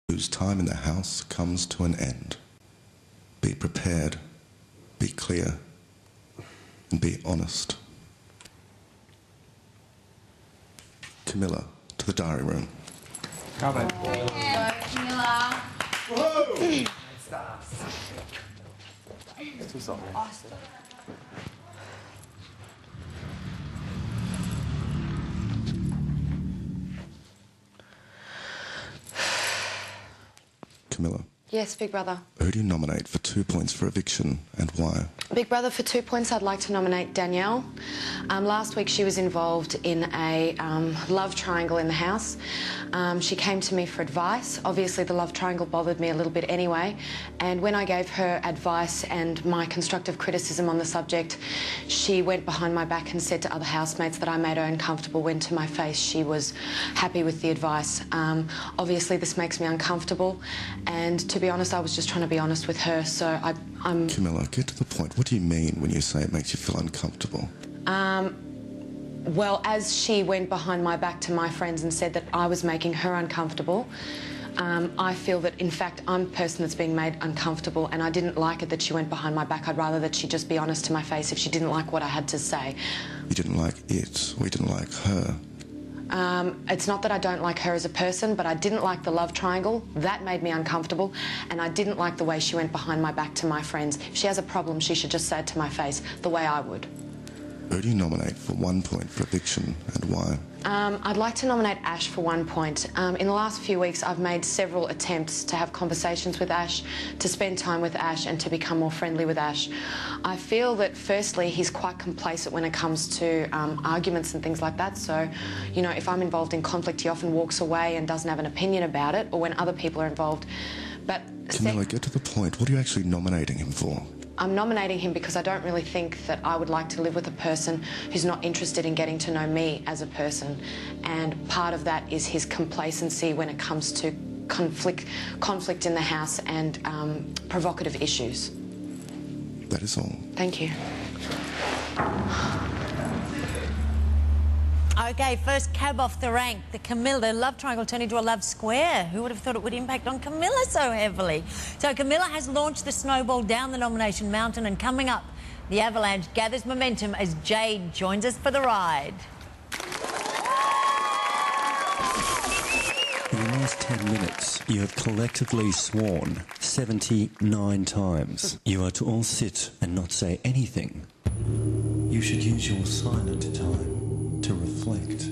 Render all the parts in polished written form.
whose time in the house comes to an end. Be prepared, be clear, and be honest. Camilla, to the diary room. Come on. Camilla. Whoa! Awesome. Camilla, Yes, Big Brother. who do you nominate for 2 points for eviction and why? Big Brother, for 2 points, I'd like to nominate Danielle. Last week, she was involved in a love triangle in the house. She came to me for advice. Obviously, the love triangle bothered me a little bit anyway. And when I gave her advice and my constructive criticism on the subject, she went behind my back and said to other housemates that I made her uncomfortable, when to my face she was happy with the advice. Obviously, this makes me uncomfortable. And to be honest, I was just trying to be honest with her, so I'm... Camilla, get to the point. What do you mean when you say it makes you feel uncomfortable? Well, as she went behind my back to my friends and said that I was making her uncomfortable, I feel that, in fact, I'm the person that's being made uncomfortable, and I didn't like it that she went behind my back. I'd rather that she just be honest to my face if she didn't like what I had to say. You didn't like it, or you didn't like her? It's not that I don't like her as a person, but I didn't like the love triangle. That made me uncomfortable, and I didn't like the way she went behind my back to my friends. If she has a problem, she should just say it to my face, the way I would. Who do you nominate for 1 point for eviction and why? I'd like to nominate Ash for 1 point. In the last few weeks, I've made several attempts to have conversations with Ash, to spend time with Ash, and to become more friendly with Ash. I feel that, firstly, he's quite complacent when it comes to arguments and things like that. So, you know, if I'm involved in conflict, he often walks away and doesn't have an opinion about it, or when other people are involved. But Camilla, get to the point. What are you actually nominating him for? I'm nominating him because I don't really think that I would like to live with a person who's not interested in getting to know me as a person. And part of that is his complacency when it comes to conflict in the house and provocative issues. That is all. Thank you. Okay, first cab off the rank. The love triangle turned into a love square. Who would have thought it would impact on Camilla so heavily? So Camilla has launched the snowball down the nomination mountain, and coming up, the avalanche gathers momentum as Jade joins us for the ride. In the last 10 minutes, you have collectively sworn 79 times. You are to all sit and not say anything. You should use your silent time to reflect.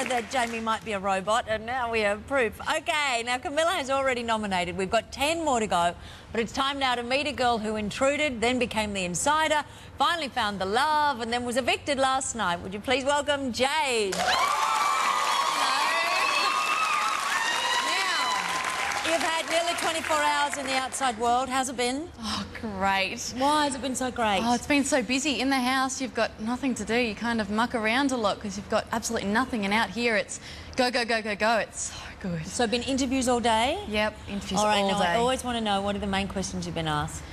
That Jamie might be a robot, and now we have proof. Okay, now Camilla has already nominated. We've got 10 more to go, but it's time now to meet a girl who intruded, then became the insider, finally found the love, and then was evicted last night. Would you please welcome Jade? You've had nearly 24 hours in the outside world. How's it been? Oh, great. Why has it been so great? Oh, it's been so busy. In the house, you've got nothing to do. You kind of muck around a lot because you've got absolutely nothing. And out here, it's go, go, go, go, go. It's so good. So been interviews all day? Yep, interviews all all now day. I always want to know, what are the main questions you've been asked?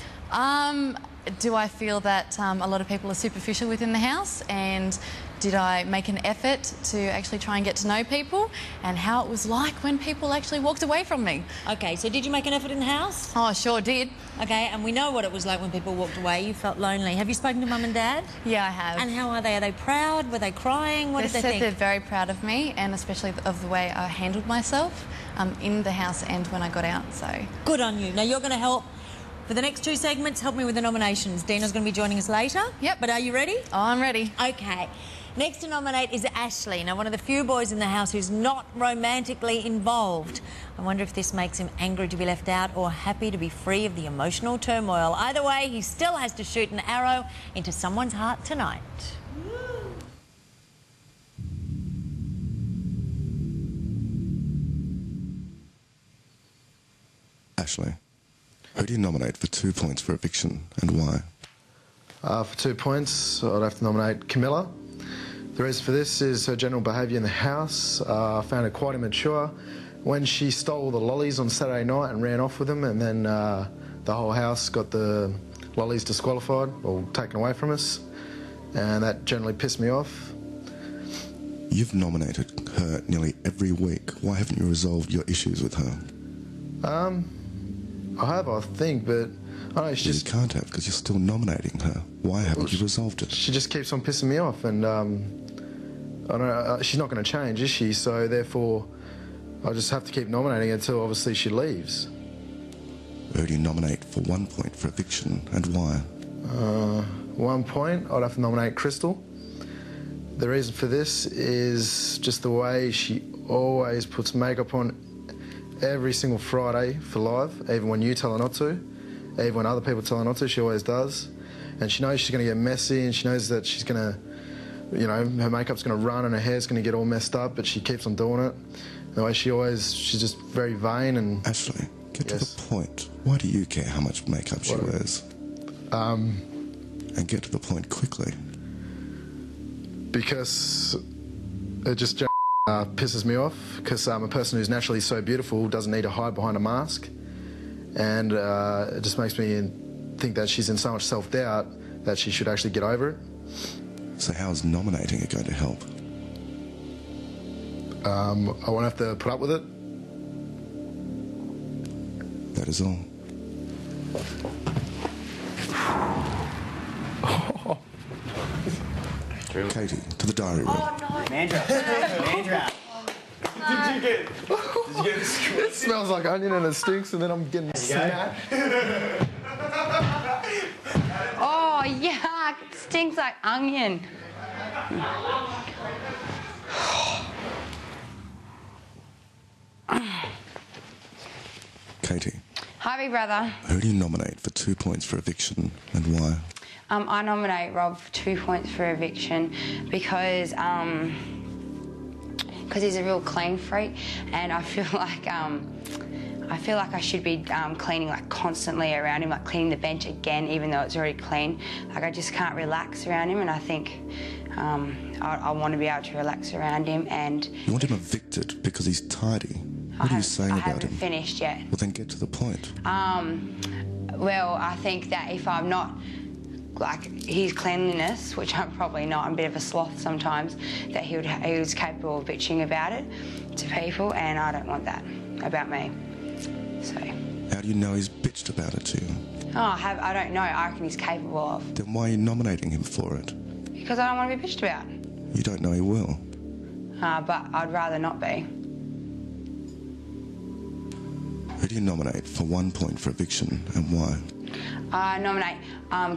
Do I feel that a lot of people are superficial within the house? And did I make an effort to actually try and get to know people and how it was like when people actually walked away from me. Okay, so did you make an effort in the house? Oh, I sure did. Okay, and we know what it was like when people walked away. You felt lonely. Have you spoken to Mum and Dad? Yeah, I have. And how are they? Are they proud? Were they crying? What They did they said think? they're very proud of me, and especially of the way I handled myself in the house and when I got out, so... Good on you. Now, you're going to help for the next 2 segments, help me with the nominations. Dina's going to be joining us later. Yep. But are you ready? Oh, I'm ready. Okay. Next to nominate is Ashley. Now, one of the few boys in the house who's not romantically involved. I wonder if this makes him angry to be left out or happy to be free of the emotional turmoil. Either way, he still has to shoot an arrow into someone's heart tonight. Ashley, who do you nominate for 2 points for eviction and why? For 2 points, I'd have to nominate Camilla. The reason for this is her general behaviour in the house. I found her quite immature. When she stole the lollies on Saturday night and ran off with them, and then the whole house got the lollies disqualified or taken away from us, and that generally pissed me off. You've nominated her nearly every week. Why haven't you resolved your issues with her? I have, I think, but I don't know, You can't have, because you're still nominating her. Why haven't you resolved it? she just keeps on pissing me off, and I don't know, she's not going to change, is she? So therefore, I just have to keep nominating her until obviously she leaves. Who do you nominate for 1 point for eviction and why? 1 point, I'd have to nominate Crystal. The reason for this is just the way she always puts makeup on every single Friday for live, even when you tell her not to, even when other people tell her not to, she always does. And she knows she's going to get messy, and she knows that she's going to, you know, her makeup's going to run and her hair's going to get all messed up, but she keeps on doing it. The way she's just very vain and... Ashley, get to the point. Why do you care how much makeup she wears? And get to the point quickly. Because it just pisses me off, because I'm a person who's naturally so beautiful, doesn't need to hide behind a mask, and it just makes me think that she's in so much self-doubt that she should actually get over it. So how's nominating her going to help? I won't have to put up with it. That is all. Katie, to the diary room. Man trap. Man trap. Did you get It smells like onion and it stinks, and then I'm getting smacked. Oh, yuck. It stinks like onion. Katie, Hi, big brother. who do you nominate for 2 points for eviction and why? I nominate Rob for 2 points for eviction because he's a real clean freak, and I feel like I should be cleaning like constantly around him, like cleaning the bench again, even though it's already clean. Like I just can't relax around him, and I think I want to be able to relax around him. And You want him evicted because he's tidy. What are you saying I about haven't him? finished yet. Well, then get to the point. Well, I think that if I'm not like his cleanliness, which I'm probably not, I'm a bit of a sloth sometimes, that he was capable of bitching about it to people, and I don't want that about me. So. How do you know he's bitched about it to you? Oh, I don't know. I reckon he's capable of. Then why are you nominating him for it? Because I don't want to be bitched about. You don't know he will. But I'd rather not be. Who do you nominate for 1 point for eviction and why? I nominate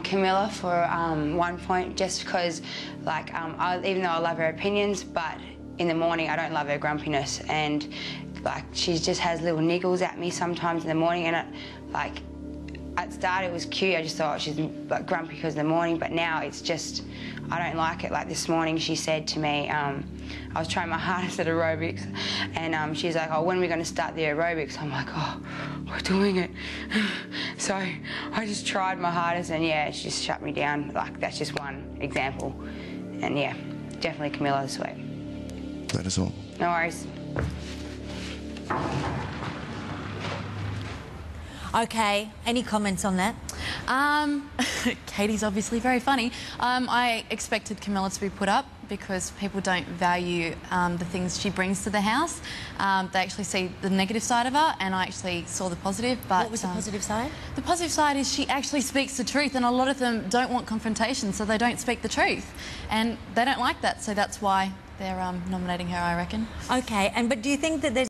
Camilla for 1 point, just because, like, even though I love her opinions, but in the morning I don't love her grumpiness, and like she just has little niggles at me sometimes in the morning, and at start it was cute. I just thought she's like grumpy because of the morning, but now it's just I don't like it. Like this morning she said to me, I was trying my hardest at aerobics, and she's like, oh, when are we going to start the aerobics? I'm like, oh, we're doing it. So I just tried my hardest, and yeah, she just shut me down. Like that's just one example, and yeah, definitely Camilla this week. That is all. No worries. Okay, any comments on that? Katie's obviously very funny. I expected Camilla to be put up because people don't value the things she brings to the house. They actually see the negative side of her, and I actually saw the positive. But what was the positive side? The positive side is she actually speaks the truth, and a lot of them don't want confrontation, so they don't speak the truth, and they don't like that. So that's why they're nominating her, I reckon. Okay, but do you think that there's